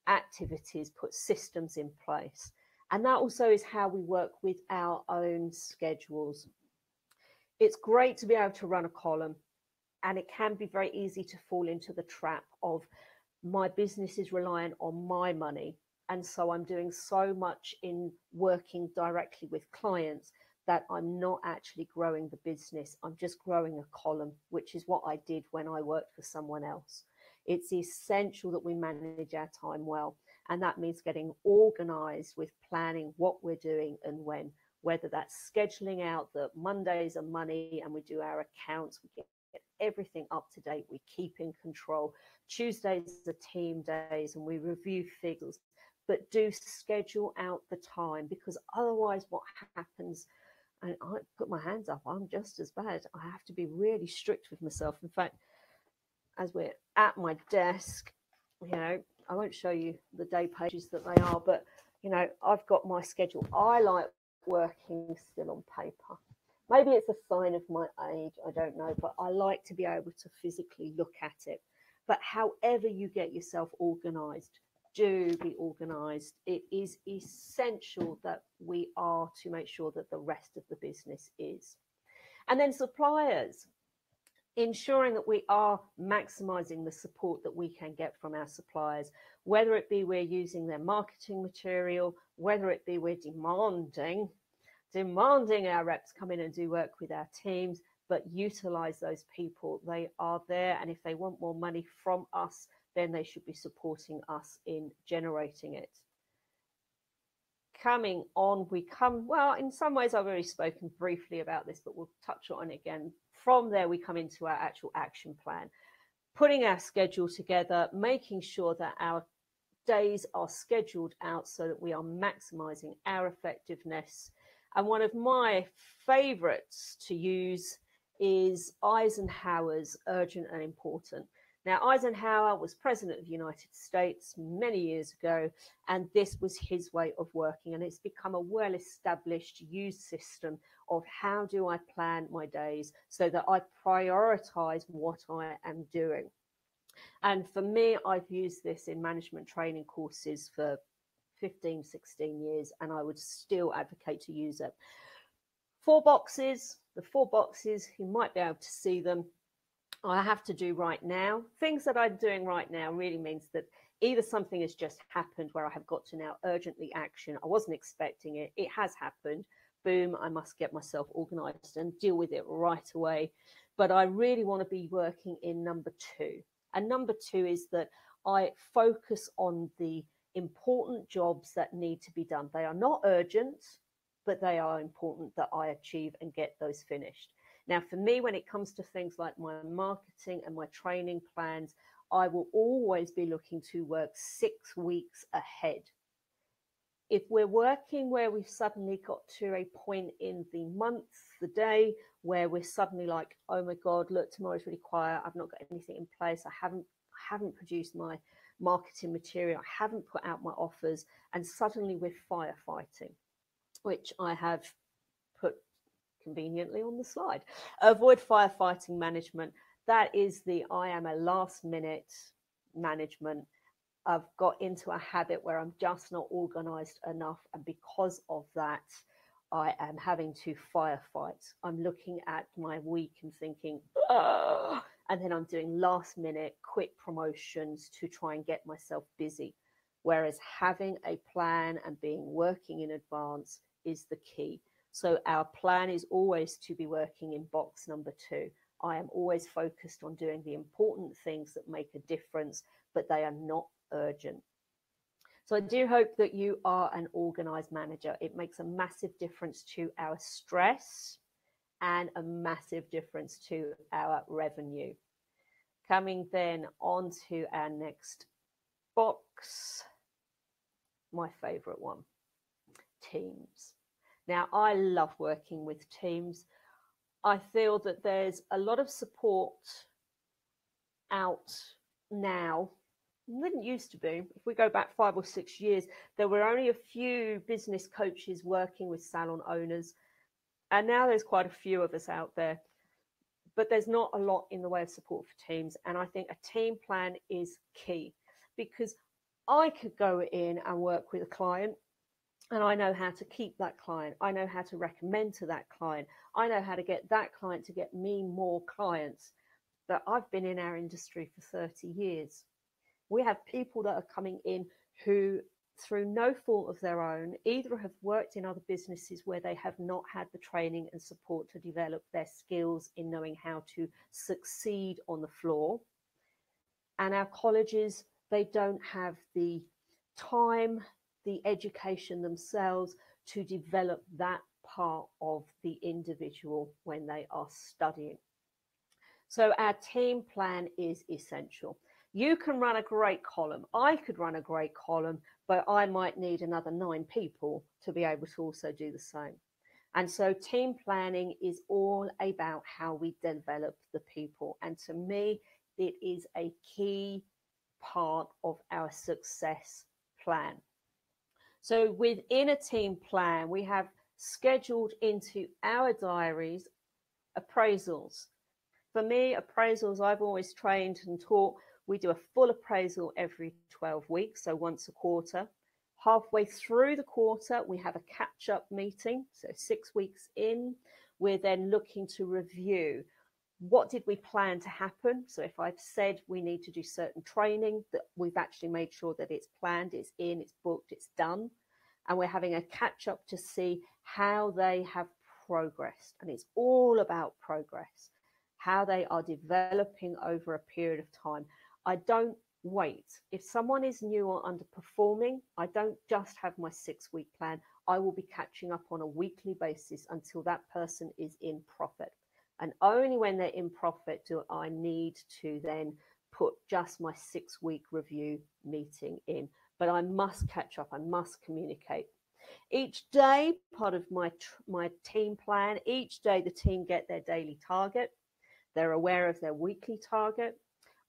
activities, put systems in place. And that also is how we work with our own schedules. It's great to be able to run a column, and it can be very easy to fall into the trap of my business is reliant on my money. And so I'm doing so much in working directly with clients that I'm not actually growing the business. I'm just growing a column, which is what I did when I worked for someone else. It's essential that we manage our time well. And that means getting organized with planning what we're doing and when, whether that's scheduling out that Mondays are money and we do our accounts, we get everything up to date, we keep in control. Tuesdays are team days and we review figures, but do schedule out the time, because otherwise what happens, and I put my hands up, I'm just as bad. I have to be really strict with myself. In fact, as we're at my desk, you know, I won't show you the day pages that they are, but, you know, I've got my schedule. I like working still on paper. Maybe it's a sign of my age, I don't know, but I like to be able to physically look at it. But however you get yourself organized, do be organized. It is essential that we are to make sure that the rest of the business is. And then suppliers, ensuring that we are maximizing the support that we can get from our suppliers, whether it be we're using their marketing material, whether it be we're demanding our reps come in and do work with our teams, but utilize those people. They are there, and if they want more money from us, then they should be supporting us in generating it. Coming on, well, in some ways I've already spoken briefly about this, but we'll touch on it again. From there, we come into our actual action plan, putting our schedule together, making sure that our days are scheduled out so that we are maximizing our effectiveness. And one of my favorites to use is Eisenhower's urgent and important. Now, Eisenhower was president of the United States many years ago, and this was his way of working. And it's become a well-established, used system of how do I plan my days so that I prioritize what I am doing. And for me, I've used this in management training courses for 15, 16 years, and I would still advocate to use it. 4 boxes, the 4 boxes, you might be able to see them. I have to do right now. Things that I'm doing right now really means that either something has just happened where I have got to now urgently action. I wasn't expecting it. It has happened. Boom, I must get myself organized and deal with it right away. But I really want to be working in number 2. And number 2 is that I focus on the important jobs that need to be done. They are not urgent, but they are important that I achieve and get those finished. Now, for me, when it comes to things like my marketing and my training plans, I will always be looking to work 6 weeks ahead. If we're working where we've suddenly got to a point in the month, the day, where we're suddenly like, oh my God, look, tomorrow's really quiet. I've not got anything in place. I haven't produced my marketing material. I haven't put out my offers. And suddenly we're firefighting, which I have put conveniently on the slide. Avoid firefighting management. That is I am a last minute management. I've got into a habit where I'm just not organized enough. And because of that, I am having to firefight. I'm looking at my week and thinking, oh, and then I'm doing last minute quick promotions to try and get myself busy. whereas having a plan and working in advance is the key. So our plan is always to be working in box number 2. I am always focused on doing the important things that make a difference, but they are not urgent. So I do hope that you are an organized manager. It makes a massive difference to our stress and a massive difference to our revenue. Coming then on to our next box, my favorite one, teams. Now, I love working with teams. I feel that there's a lot of support out now. It didn't used to be. If we go back 5 or 6 years, there were only a few business coaches working with salon owners. And now there's quite a few of us out there. But there's not a lot in the way of support for teams. And I think a team plan is key, because I could go in and work with a client, and I know how to keep that client. I know how to recommend to that client. I know how to get that client to get me more clients. But I've been in our industry for 30 years. We have people that are coming in who, through no fault of their own, either have worked in other businesses where they have not had the training and support to develop their skills in knowing how to succeed on the floor. And our colleges, they don't have the time, the education themselves to develop that part of the individual when they are studying. So our team plan is essential. You can run a great column. I could run a great column, but I might need another 9 people to be able to also do the same. And so team planning is all about how we develop the people. And to me, it is a key part of our success plan. So within a team plan, we have scheduled into our diaries appraisals. For me, appraisals, I've always trained and taught, we do a full appraisal every 12 weeks, so once a quarter. Halfway through the quarter, we have a catch-up meeting. So 6 weeks in, we're then looking to review what did we plan to happen. So if I've said we need to do certain training, that we've actually made sure that it's planned, it's in, it's booked, it's done. And we're having a catch-up to see how they have progressed. And it's all about progress, how they are developing over a period of time. I don't wait. If someone is new or underperforming, I don't just have my 6-week plan. I will be catching up on a weekly basis until that person is in profit. And only when they're in profit do I need to then put just my 6-week review meeting in. But I must catch up. I must communicate. Each day, part of my team plan, each day the team get their daily target. They're aware of their weekly target.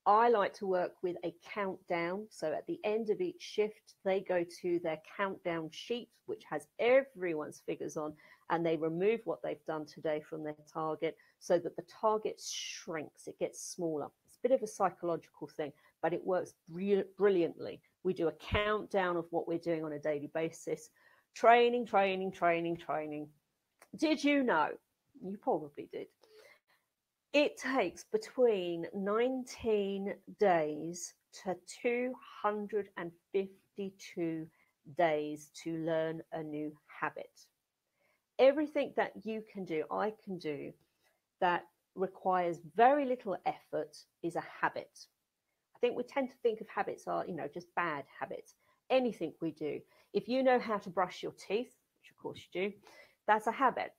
I like to work with a countdown. So at the end of each shift, they go to their countdown sheet, which has everyone's figures on, and they remove what they've done today from their target so that the target shrinks, it gets smaller. It's a bit of a psychological thing, but it works brilliantly. We do a countdown of what we're doing on a daily basis. Training, training, training, training. Did you know? You probably did. It takes between 19 days to 252 days to learn a new habit. Everything that you can do, I can do, that requires very little effort is a habit. I think we tend to think of habits are, just bad habits. Anything we do. If you know how to brush your teeth, which of course you do, that's a habit.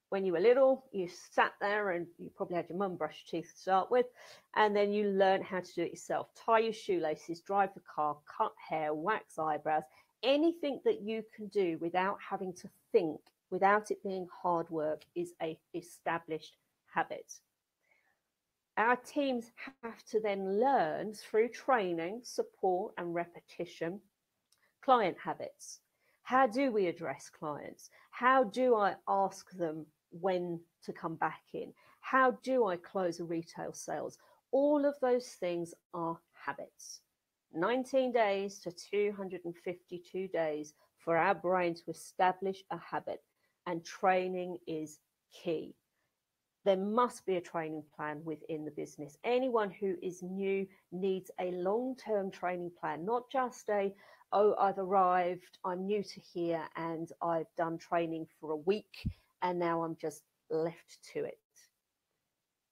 When you were little, you sat there and you probably had your mum brush your teeth to start with, and then you learn how to do it yourself. Tie your shoelaces, drive the car, cut hair, wax eyebrows, anything that you can do without having to think, without it being hard work, is a established habit. Our teams have to then learn through training, support and repetition, client habits. How do we address clients? How do I ask them when to come back in? How do I close a retail sales? All of those things are habits. 19 days to 252 days for our brain to establish a habit, and training is key. There must be a training plan within the business. Anyone who is new needs a long-term training plan, not just a oh, I've arrived, I'm new to here, and I've done training for a week, and now I'm just left to it.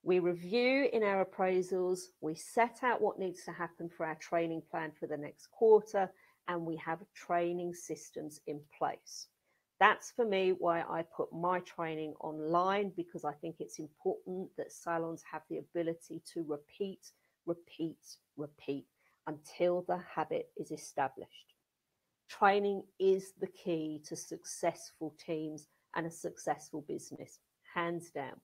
We review in our appraisals, we set out what needs to happen for our training plan for the next quarter, and we have training systems in place. That's for me why I put my training online, because I think it's important that salons have the ability to repeat, repeat, repeat until the habit is established. Training is the key to successful teams and a successful business, hands down.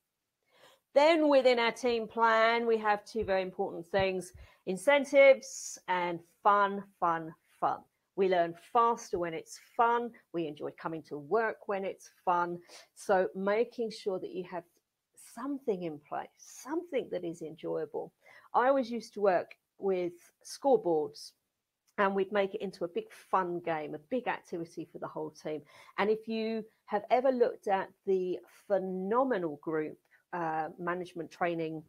Then within our team plan, we have two very important things: incentives and fun, fun, fun. We learn faster when it's fun. We enjoy coming to work when it's fun. So making sure that you have something in place, something that is enjoyable. I always used to work with scoreboards, and we'd make it into a big fun game, a big activity for the whole team. And if you have ever looked at the phenomenal group management training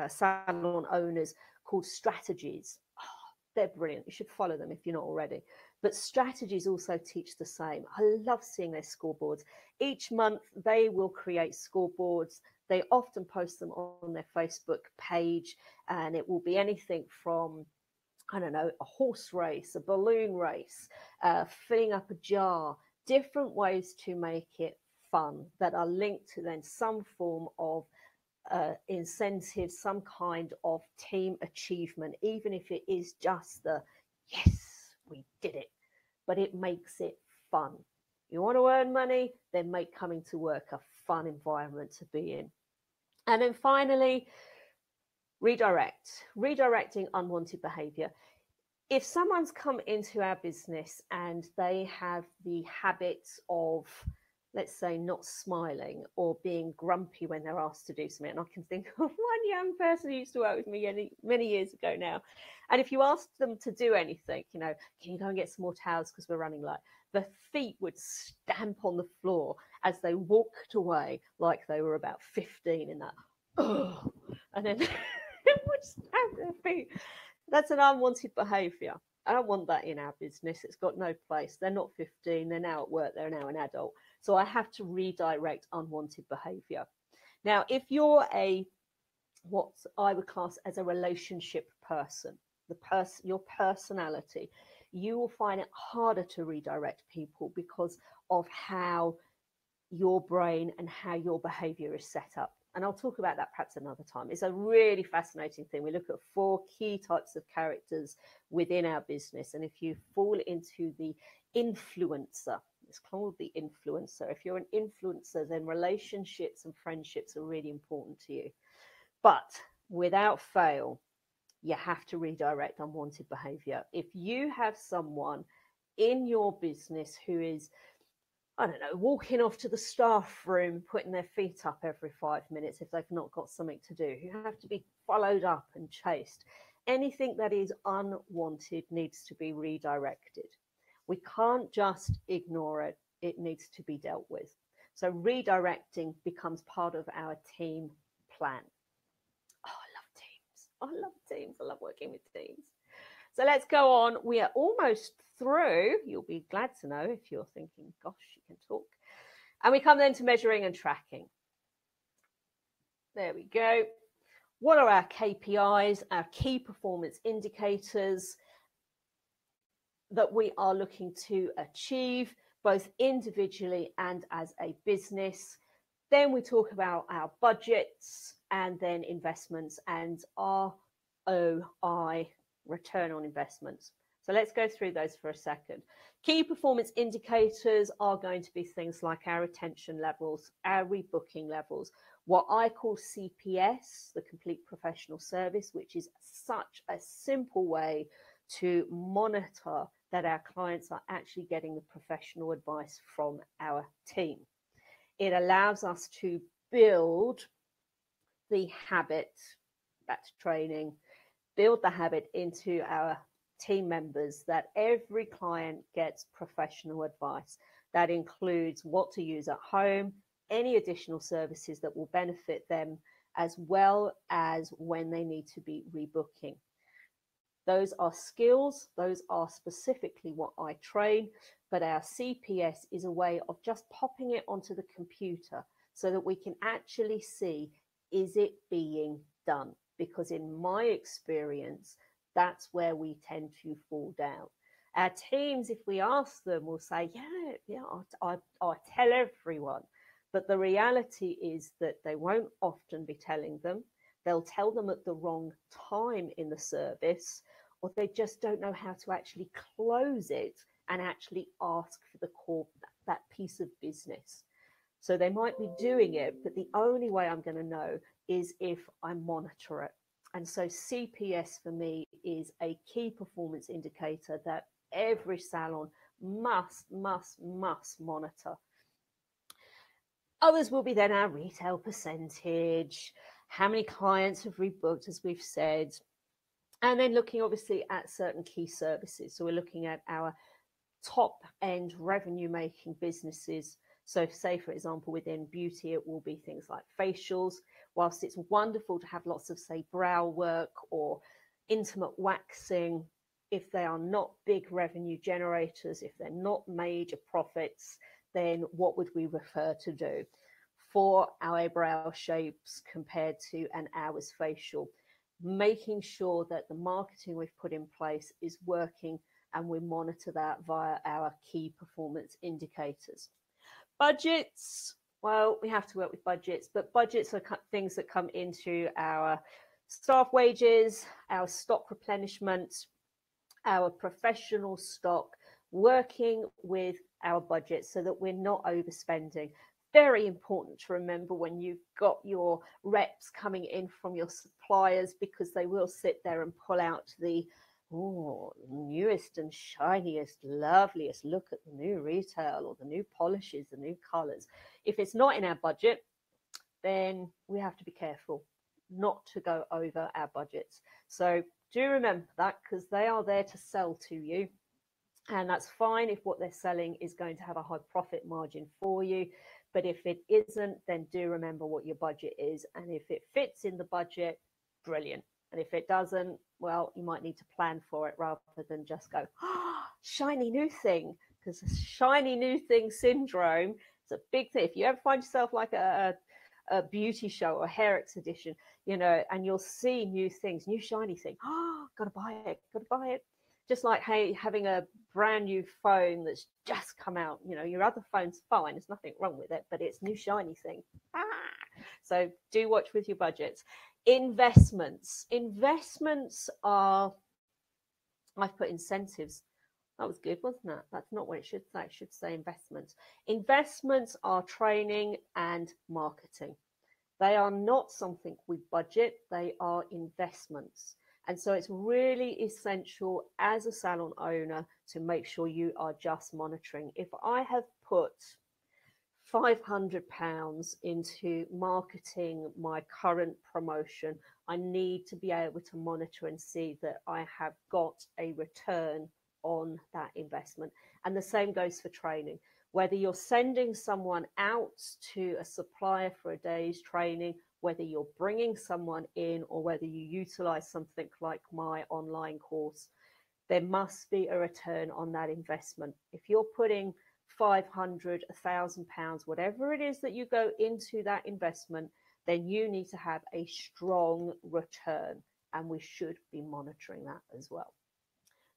salon owners called Strategies, oh, they're brilliant. You should follow them if you're not already. But Strategies also teach the same. I love seeing their scoreboards. Each month they will create scoreboards. They often post them on their Facebook page, and it will be anything from, I don't know, a horse race, a balloon race, filling up a jar, different ways to make it fun that are linked to then some form of incentive, some kind of team achievement, even if it is just the, yes, we did it, but it makes it fun. You want to earn money, then make coming to work a fun environment to be in. And then finally, redirecting unwanted behavior. If someone's come into our business and they have the habits of, let's say, not smiling or being grumpy when they're asked to do something, and I can think of one young person who used to work with me many years ago now, and if you asked them to do anything, you know, can you go and get some more towels because we're running late, the feet would stamp on the floor as they walked away like they were about 15 in that, oh, and then it would stamp their feet. That's an unwanted behaviour. I don't want that in our business. It's got no place. They're not 15. They're now at work. They're now an adult. So I have to redirect unwanted behaviour. Now, if you're what I would class as a relationship person, your personality, you will find it harder to redirect people because of how your brain and how your behaviour is set up. And I'll talk about that perhaps another time. It's a really fascinating thing. We look at 4 key types of characters within our business. And if you fall into the influencer, it's called the influencer. If you're an influencer, then relationships and friendships are really important to you. But without fail, you have to redirect unwanted behavior. If you have someone in your business who is, I don't know, walking off to the staff room, putting their feet up every 5 minutes if they've not got something to do, who have to be followed up and chased. Anything that is unwanted needs to be redirected. We can't just ignore it. It needs to be dealt with. So redirecting becomes part of our team plan. Oh, I love teams. I love teams. I love working with teams. So let's go on. We are almost through. You'll be glad to know if you're thinking, gosh, you can talk. And we come then to measuring and tracking. There we go. What are our KPIs, our key performance indicators that we are looking to achieve, both individually and as a business? Then we talk about our budgets and then investments and ROI, return on investments. So let's go through those for a second. Key performance indicators are going to be things like our retention levels, our rebooking levels, what I call CPS, the complete professional service, which is such a simple way to monitor that our clients are actually getting the professional advice from our team. It allows us to build the habit, that's training, build the habit into our team members that every client gets professional advice. That includes what to use at home, any additional services that will benefit them, as well as when they need to be rebooking. Those are skills, those are specifically what I train, but our CPS is a way of just popping it onto the computer so that we can actually see, is it being done? Because in my experience, that's where we tend to fall down. Our teams, if we ask them, will say, yeah, I tell everyone. But the reality is that they won't often be telling them. They'll tell them at the wrong time in the service, or they just don't know how to actually close it and actually ask for the core, that piece of business. So they might be doing it, but the only way I'm going to know is if I monitor it. And so CPS for me is a key performance indicator that every salon must monitor. Others will be then our retail percentage, how many clients have rebooked, as we've said, and then looking obviously at certain key services. So we're looking at our top end revenue making businesses. So say, for example, within beauty, it will be things like facials. Whilst it's wonderful to have lots of, say, brow work or intimate waxing, if they are not big revenue generators, if they're not major profits, then what would we refer to do for our eyebrow shapes compared to an hour's facial? Making sure that the marketing we've put in place is working, and we monitor that via our key performance indicators. Budgets, well, we have to work with budgets, but budgets are things that come into our staff wages, our stock replenishment, our professional stock, working with our budget so that we're not overspending. Very important to remember when you've got your reps coming in from your suppliers, because they will sit there and pull out the newest and shiniest, loveliest look at the new retail or the new polishes, the new colors. If it's not in our budget, then we have to be careful not to go over our budgets. So do remember that, because they are there to sell to you. And that's fine if what they're selling is going to have a high profit margin for you. But if it isn't, then do remember what your budget is. And if it fits in the budget, brilliant. And if it doesn't, well, you might need to plan for it rather than just go, shiny new thing. Because shiny new thing syndrome is a big thing. If you ever find yourself like a beauty show or hair exhibition, and you'll see new things, new shiny thing. Gotta buy it. Just like, hey, having a brand new phone that's just come out, your other phone's fine, there's nothing wrong with it, but it's new shiny thing. So do watch with your budgets. Investments are, I've put incentives. That was good, wasn't it? That's not what it should say. It should say investments. Investments are training and marketing. They are not something we budget, they are investments. And so it's really essential as a salon owner to make sure you are just monitoring. If I have put £500 into marketing my current promotion, I need to be able to monitor and see that I have got a return on that investment. And the same goes for training. Whether you're sending someone out to a supplier for a day's training, whether you're bringing someone in, or whether you utilize something like my online course, there must be a return on that investment. If you're putting 500, £1,000, whatever it is that you go into that investment, then you need to have a strong return, and we should be monitoring that as well.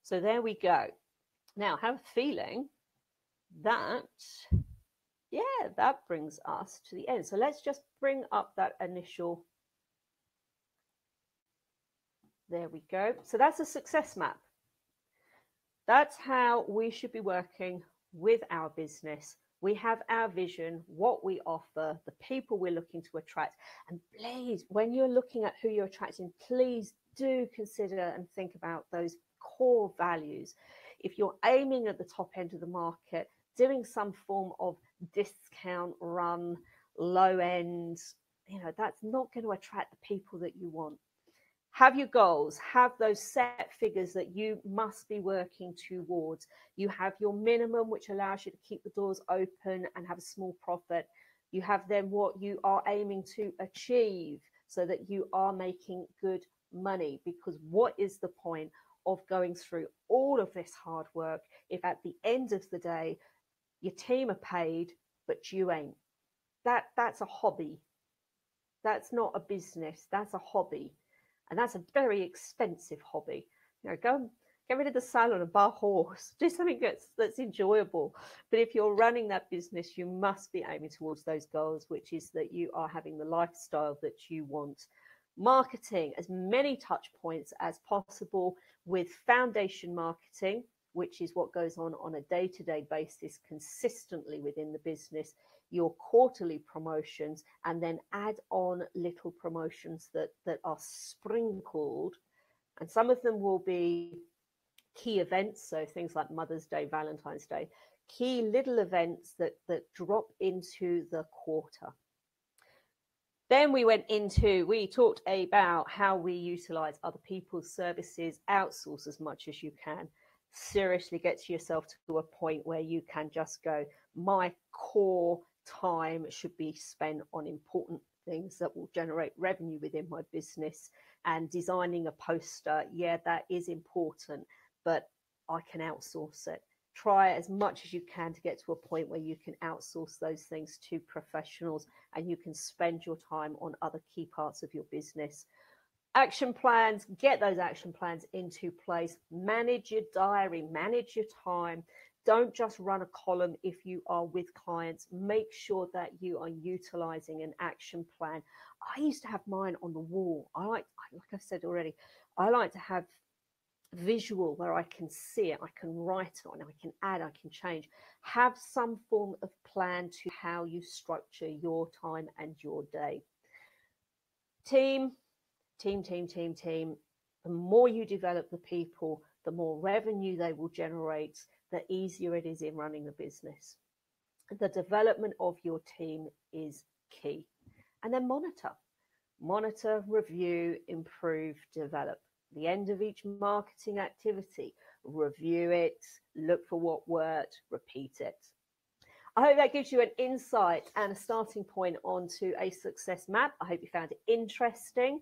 So there we go. Now, I have a feeling that, that brings us to the end. So let's just bring up that initial. There we go. So that's a success map. That's how we should be working with our business. We have our vision, what we offer, the people we're looking to attract. And please, when you're looking at who you're attracting, please do consider and think about those core values. If you're aiming at the top end of the market, doing some form of discount run, low end, that's not going to attract the people that you want. Have your goals, have those set figures that you must be working towards. You have your minimum, which allows you to keep the doors open and have a small profit. You have then what you are aiming to achieve so that you are making good money. Because what is the point of going through all of this hard work if at the end of the day your team are paid but you ain't? That's a hobby. That's not a business. That's a hobby, and that's a very expensive hobby. Go and get rid of the salon and buy a horse. Do something that's enjoyable. But if you're running that business, you must be aiming towards those goals, which is that you are having the lifestyle that you want. Marketing, as many touch points as possible with foundation marketing, which is what goes on a day-to-day basis consistently within the business, your quarterly promotions, and then add on little promotions that are sprinkled. And some of them will be key events, so things like Mother's Day, Valentine's Day, key little events that drop into the quarter. Then we talked about how we utilize other people's services, outsource as much as you can. Seriously, get yourself to a point where you can just go, my core time should be spent on important things that will generate revenue within my business. And designing a poster, yeah, that is important, but I can outsource it. Try as much as you can to get to a point where you can outsource those things to professionals and you can spend your time on other key parts of your business. Action plans, get those action plans into place. Manage your diary, manage your time. Don't just run a column if you are with clients. Make sure that you are utilizing an action plan. I used to have mine on the wall. Like I said already, I like to have visual where I can see it, I can write it on, I can add, I can change. Have some form of plan to how you structure your time and your day. Team. The more you develop the people, the more revenue they will generate, the easier it is in running the business. The development of your team is key. And then monitor, review, improve, develop. The end of each marketing activity, review it, look for what worked, repeat it. I hope that gives you an insight and a starting point onto a success map. I hope you found it interesting.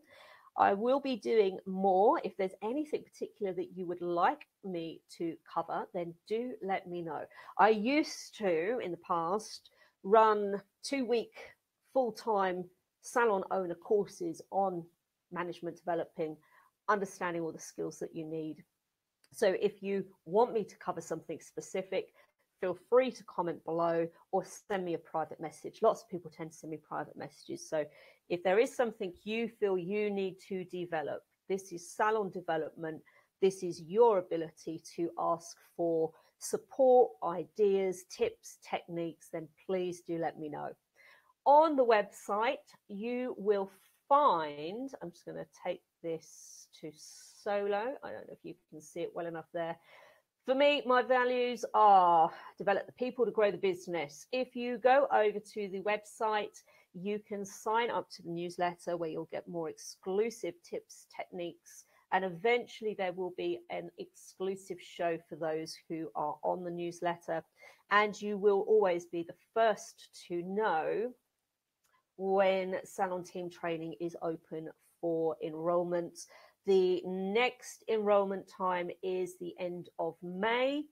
I will be doing more. If there's anything particular that you would like me to cover, then do let me know. I used to, in the past, run 2-week full-time salon owner courses on management developing, understanding all the skills that you need. So if you want me to cover something specific, feel free to comment below or send me a private message. Lots of people tend to send me private messages. So if there is something you feel you need to develop, this is salon development. This is your ability to ask for support, ideas, tips, techniques, then please do let me know. On the website, you will find, I'm just going to take this to solo. I don't know if you can see it well enough there. For me, my values are develop the people to grow the business. If you go over to the website, you can sign up to the newsletter where you'll get more exclusive tips, techniques, and eventually there will be an exclusive show for those who are on the newsletter. And you will always be the first to know when Salon Team Training is open for enrollment. The next enrollment time is the end of May.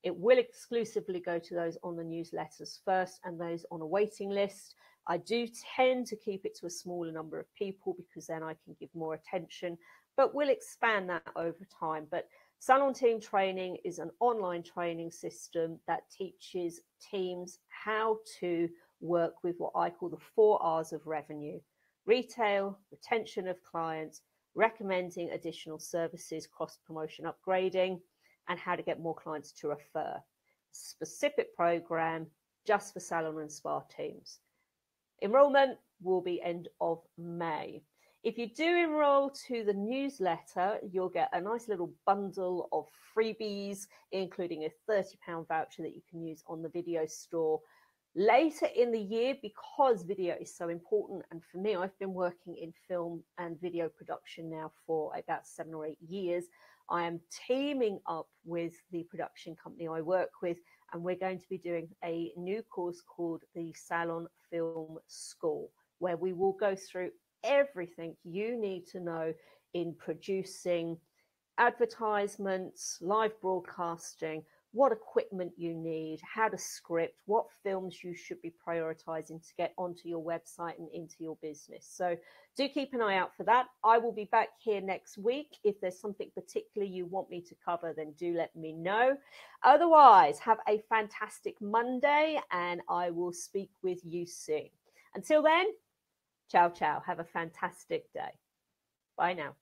It will exclusively go to those on the newsletters first and those on a waiting list. I do tend to keep it to a smaller number of people because then I can give more attention, but we'll expand that over time. But Salon Team Training is an online training system that teaches teams how to work with what I call the 4 R's of revenue: retail, retention of clients, recommending additional services, cross-promotion upgrading, and how to get more clients to refer. Specific program just for salon and spa teams. Enrollment will be end of May. If you do enroll to the newsletter, you'll get a nice little bundle of freebies, including a £30 voucher that you can use on the video store. Later in the year, because video is so important, and for me, I've been working in film and video production now for about 7 or 8 years. I am teaming up with the production company I work with, and we're going to be doing a new course called the Salon Film School, where we will go through everything you need to know in producing advertisements, live broadcasting, what equipment you need, how to script, what films you should be prioritizing to get onto your website and into your business. So do keep an eye out for that. I will be back here next week. If there's something particularly you want me to cover, then do let me know. Otherwise, have a fantastic Monday, and I will speak with you soon. Until then, ciao, ciao. Have a fantastic day. Bye now.